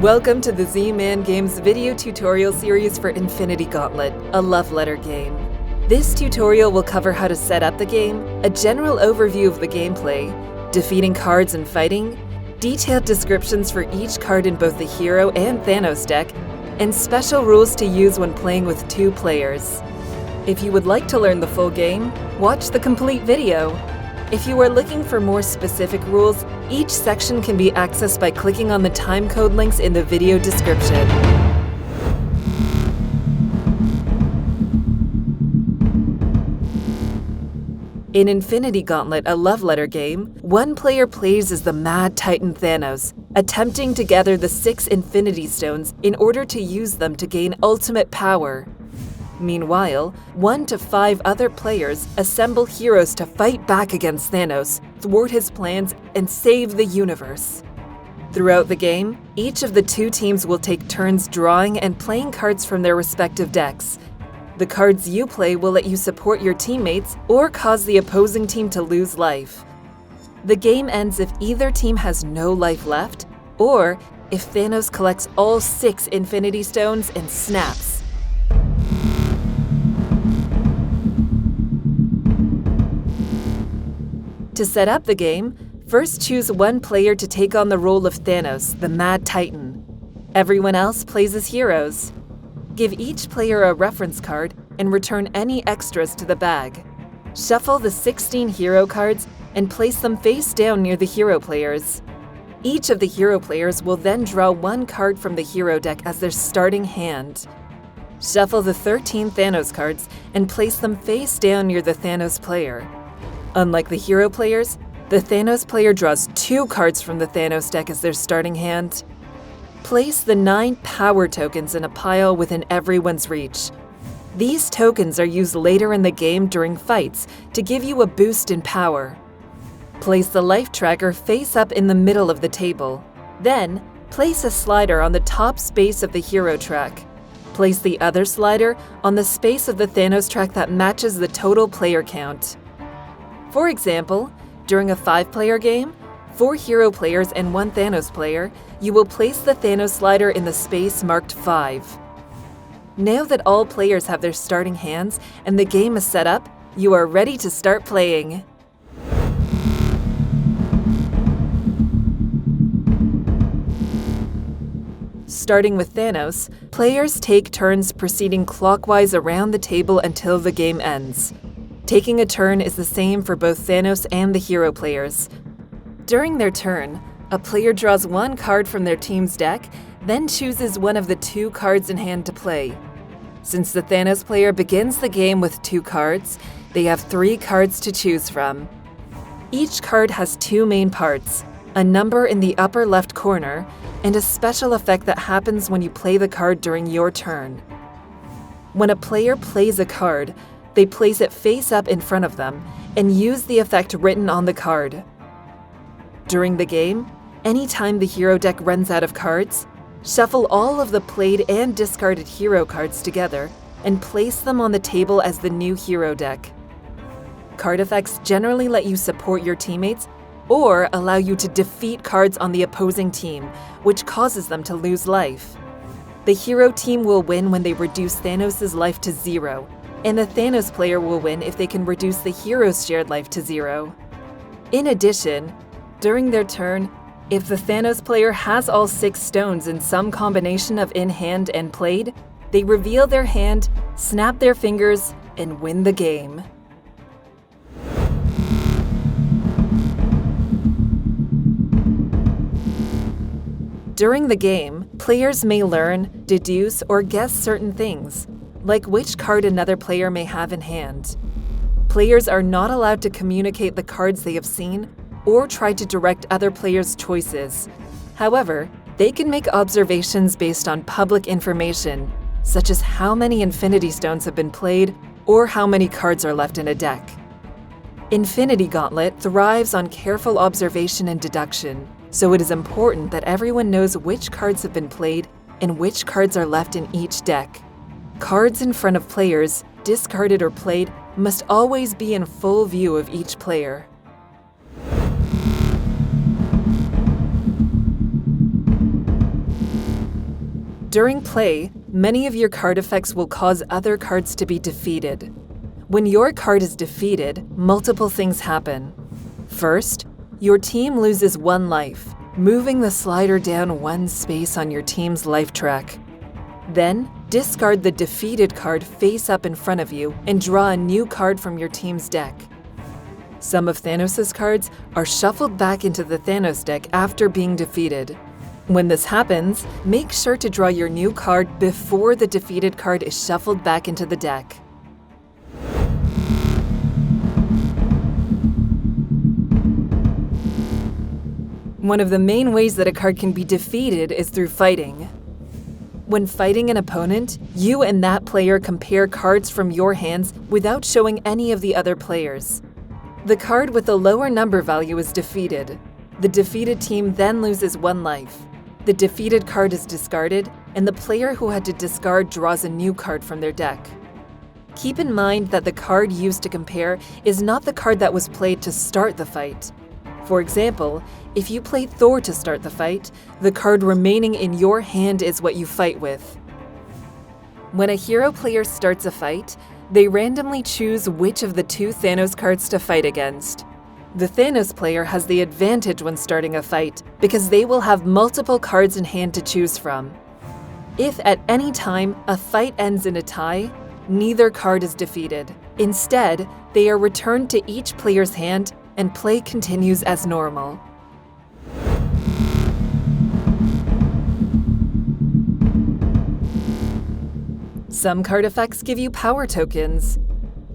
Welcome to the Z-Man Games video tutorial series for Infinity Gauntlet, a love letter game. This tutorial will cover how to set up the game, a general overview of the gameplay, defeating cards and fighting, detailed descriptions for each card in both the Hero and Thanos deck, and special rules to use when playing with 2 players. If you would like to learn the full game, watch the complete video. If you are looking for more specific rules, each section can be accessed by clicking on the timecode links in the video description. In Infinity Gauntlet, a love letter game, one player plays as the Mad Titan Thanos, attempting to gather the 6 Infinity Stones in order to use them to gain ultimate power. Meanwhile, 1 to 5 other players assemble heroes to fight back against Thanos, thwart his plans, and save the universe. Throughout the game, each of the 2 teams will take turns drawing and playing cards from their respective decks. The cards you play will let you support your teammates or cause the opposing team to lose life. The game ends if either team has no life left, or if Thanos collects all 6 Infinity Stones and snaps. To set up the game, first choose one player to take on the role of Thanos, the Mad Titan. Everyone else plays as heroes. Give each player a reference card and return any extras to the bag. Shuffle the 16 hero cards and place them face down near the hero players. Each of the hero players will then draw 1 card from the hero deck as their starting hand. Shuffle the 13 Thanos cards and place them face down near the Thanos player. Unlike the hero players, the Thanos player draws 2 cards from the Thanos deck as their starting hand. Place the 9 power tokens in a pile within everyone's reach. These tokens are used later in the game during fights to give you a boost in power. Place the life tracker face up in the middle of the table. Then, place a slider on the top space of the hero track. Place the other slider on the space of the Thanos track that matches the total player count. For example, during a 5-player game, 4 hero players and 1 Thanos player, you will place the Thanos slider in the space marked 5. Now that all players have their starting hands and the game is set up, you are ready to start playing. Starting with Thanos, players take turns proceeding clockwise around the table until the game ends. Taking a turn is the same for both Thanos and the hero players. During their turn, a player draws 1 card from their team's deck, then chooses one of the 2 cards in hand to play. Since the Thanos player begins the game with 2 cards, they have 3 cards to choose from. Each card has 2 main parts, a number in the upper left corner, and a special effect that happens when you play the card during your turn. When a player plays a card, they place it face up in front of them and use the effect written on the card. During the game, anytime the hero deck runs out of cards, shuffle all of the played and discarded hero cards together and place them on the table as the new hero deck. Card effects generally let you support your teammates or allow you to defeat cards on the opposing team, which causes them to lose life. The hero team will win when they reduce Thanos' life to 0, and the Thanos player will win if they can reduce the hero's shared life to 0. In addition, during their turn, if the Thanos player has all 6 stones in some combination of in hand and played, they reveal their hand, snap their fingers, and win the game. During the game, players may learn, deduce, or guess certain things, like which card another player may have in hand. Players are not allowed to communicate the cards they have seen or try to direct other players' choices. However, they can make observations based on public information, such as how many Infinity Stones have been played or how many cards are left in a deck. Infinity Gauntlet thrives on careful observation and deduction, so it is important that everyone knows which cards have been played and which cards are left in each deck. Cards in front of players, discarded or played, must always be in full view of each player. During play, many of your card effects will cause other cards to be defeated. When your card is defeated, multiple things happen. First, your team loses 1 life, moving the slider down 1 space on your team's life track. Then, discard the defeated card face up in front of you and draw a new card from your team's deck. Some of Thanos' cards are shuffled back into the Thanos deck after being defeated. When this happens, make sure to draw your new card before the defeated card is shuffled back into the deck. One of the main ways that a card can be defeated is through fighting. When fighting an opponent, you and that player compare cards from your hands without showing any of the other players. The card with the lower number value is defeated. The defeated team then loses 1 life. The defeated card is discarded, and the player who had to discard draws a new card from their deck. Keep in mind that the card used to compare is not the card that was played to start the fight. For example, if you played Thor to start the fight, the card remaining in your hand is what you fight with. When a hero player starts a fight, they randomly choose which of the 2 Thanos cards to fight against. The Thanos player has the advantage when starting a fight because they will have multiple cards in hand to choose from. If at any time a fight ends in a tie, neither card is defeated. Instead, they are returned to each player's hand and play continues as normal. Some card effects give you power tokens.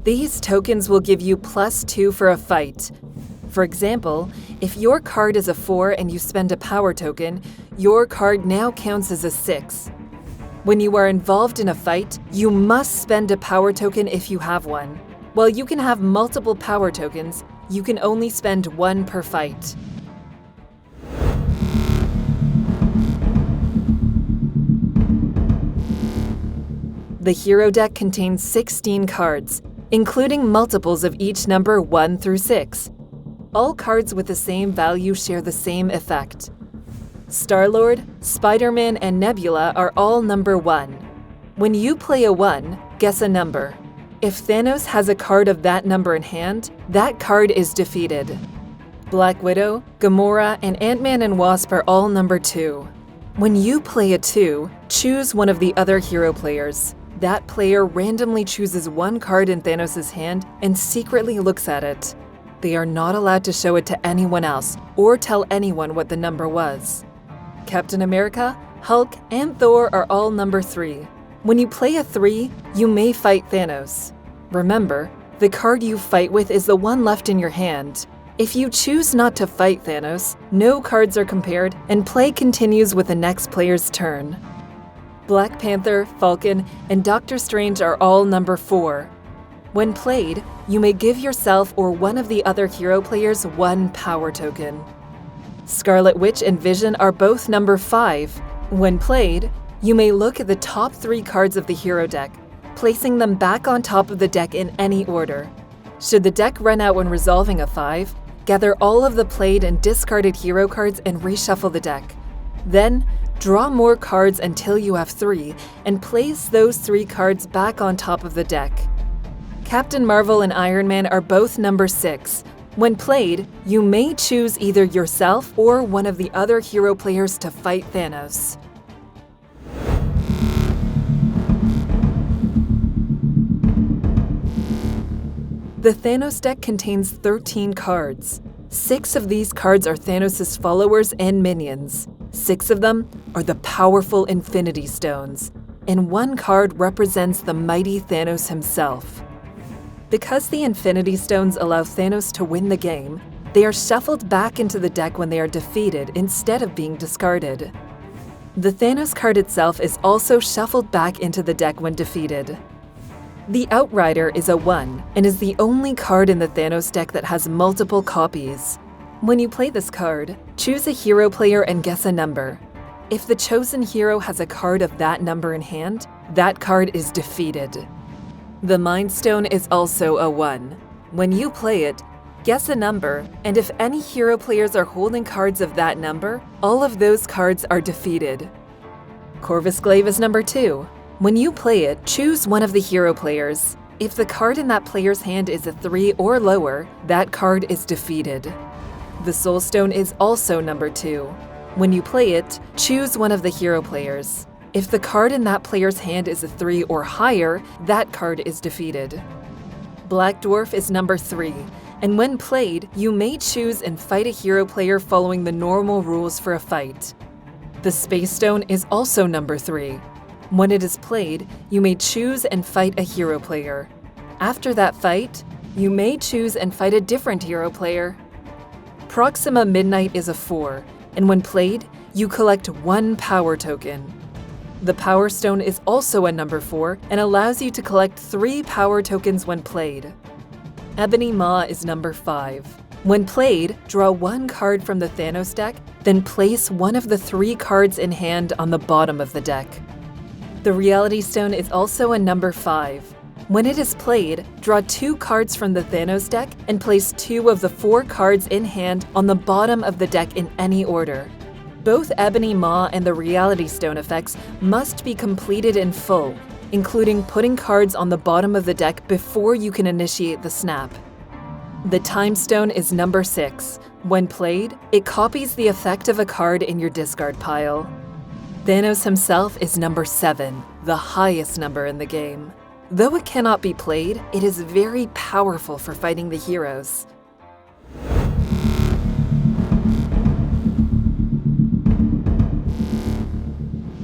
These tokens will give you +2 for a fight. For example, if your card is a 4 and you spend a power token, your card now counts as a 6. When you are involved in a fight, you must spend a power token if you have one. While you can have multiple power tokens, you can only spend 1 per fight. The hero deck contains 16 cards, including multiples of each number 1 through 6. All cards with the same value share the same effect. Star-Lord, Spider-Man, and Nebula are all number 1. When you play a 1, guess a number. If Thanos has a card of that number in hand, that card is defeated. Black Widow, Gamora, and Ant-Man and Wasp are all number 2. When you play a 2, choose one of the other hero players. That player randomly chooses 1 card in Thanos' hand and secretly looks at it. They are not allowed to show it to anyone else or tell anyone what the number was. Captain America, Hulk, and Thor are all number 3. When you play a 3, you may fight Thanos. Remember, the card you fight with is the one left in your hand. If you choose not to fight Thanos, no cards are compared and play continues with the next player's turn. Black Panther, Falcon, and Doctor Strange are all number 4. When played, you may give yourself or one of the other hero players 1 power token. Scarlet Witch and Vision are both number 5. When played, you may look at the top 3 cards of the hero deck, placing them back on top of the deck in any order. Should the deck run out when resolving a 5, gather all of the played and discarded hero cards and reshuffle the deck. Then, draw more cards until you have 3, and place those 3 cards back on top of the deck. Captain Marvel and Iron Man are both number 6. When played, you may choose either yourself or one of the other hero players to fight Thanos. The Thanos deck contains 13 cards. 6 of these cards are Thanos' followers and minions. 6 of them are the powerful Infinity Stones, and 1 card represents the mighty Thanos himself. Because the Infinity Stones allow Thanos to win the game, they are shuffled back into the deck when they are defeated instead of being discarded. The Thanos card itself is also shuffled back into the deck when defeated. The Outrider is a 1 and is the only card in the Thanos deck that has multiple copies. When you play this card, choose a hero player and guess a number. If the chosen hero has a card of that number in hand, that card is defeated. The Mind Stone is also a 1. When you play it, guess a number, and if any hero players are holding cards of that number, all of those cards are defeated. Corvus Glaive is number 2. When you play it, choose one of the hero players. If the card in that player's hand is a 3 or lower, that card is defeated. The Soul Stone is also number 2. When you play it, choose one of the hero players. If the card in that player's hand is a 3 or higher, that card is defeated. Black Dwarf is number 3, and when played, you may choose and fight a hero player following the normal rules for a fight. The Space Stone is also number 3. When it is played, you may choose and fight a hero player. After that fight, you may choose and fight a different hero player. Proxima Midnight is a 4, and when played, you collect 1 power token. The Power Stone is also a number 4 and allows you to collect 3 power tokens when played. Ebony Maw is number 5. When played, draw 1 card from the Thanos deck, then place one of the 3 cards in hand on the bottom of the deck. The Reality Stone is also a number 5. When it is played, draw 2 cards from the Thanos deck and place 2 of the 4 cards in hand on the bottom of the deck in any order. Both Ebony Maw and the Reality Stone effects must be completed in full, including putting cards on the bottom of the deck before you can initiate the snap. The Time Stone is number 6. When played, it copies the effect of a card in your discard pile. Thanos himself is number 7, the highest number in the game. Though it cannot be played, it is very powerful for fighting the heroes.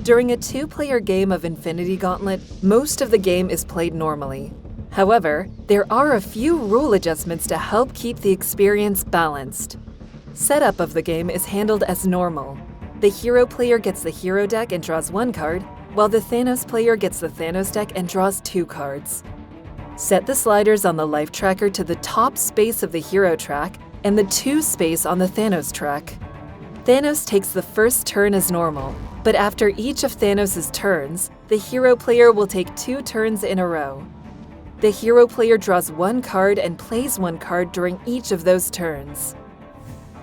During a 2-player game of Infinity Gauntlet, most of the game is played normally. However, there are a few rule adjustments to help keep the experience balanced. Setup of the game is handled as normal. The hero player gets the hero deck and draws 1 card, while the Thanos player gets the Thanos deck and draws 2 cards. Set the sliders on the life tracker to the top space of the hero track and the 2 space on the Thanos track. Thanos takes the first turn as normal, but after each of Thanos' turns, the hero player will take 2 turns in a row. The hero player draws 1 card and plays 1 card during each of those turns.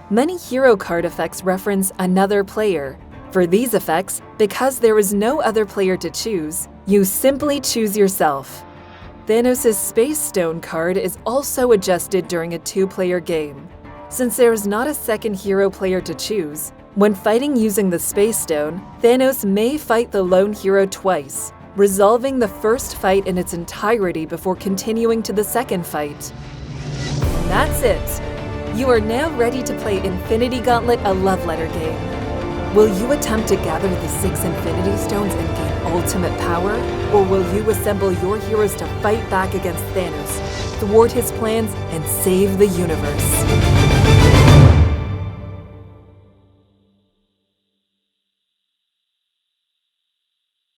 Many hero card effects reference another player. For these effects, because there is no other player to choose, you simply choose yourself. Thanos' Space Stone card is also adjusted during a 2-player game. Since there is not a second hero player to choose, when fighting using the Space Stone, Thanos may fight the lone hero twice, resolving the first fight in its entirety before continuing to the second fight. That's it! You are now ready to play Infinity Gauntlet, a love letter game. Will you attempt to gather the 6 Infinity Stones and gain ultimate power? Or will you assemble your heroes to fight back against Thanos, thwart his plans, and save the universe?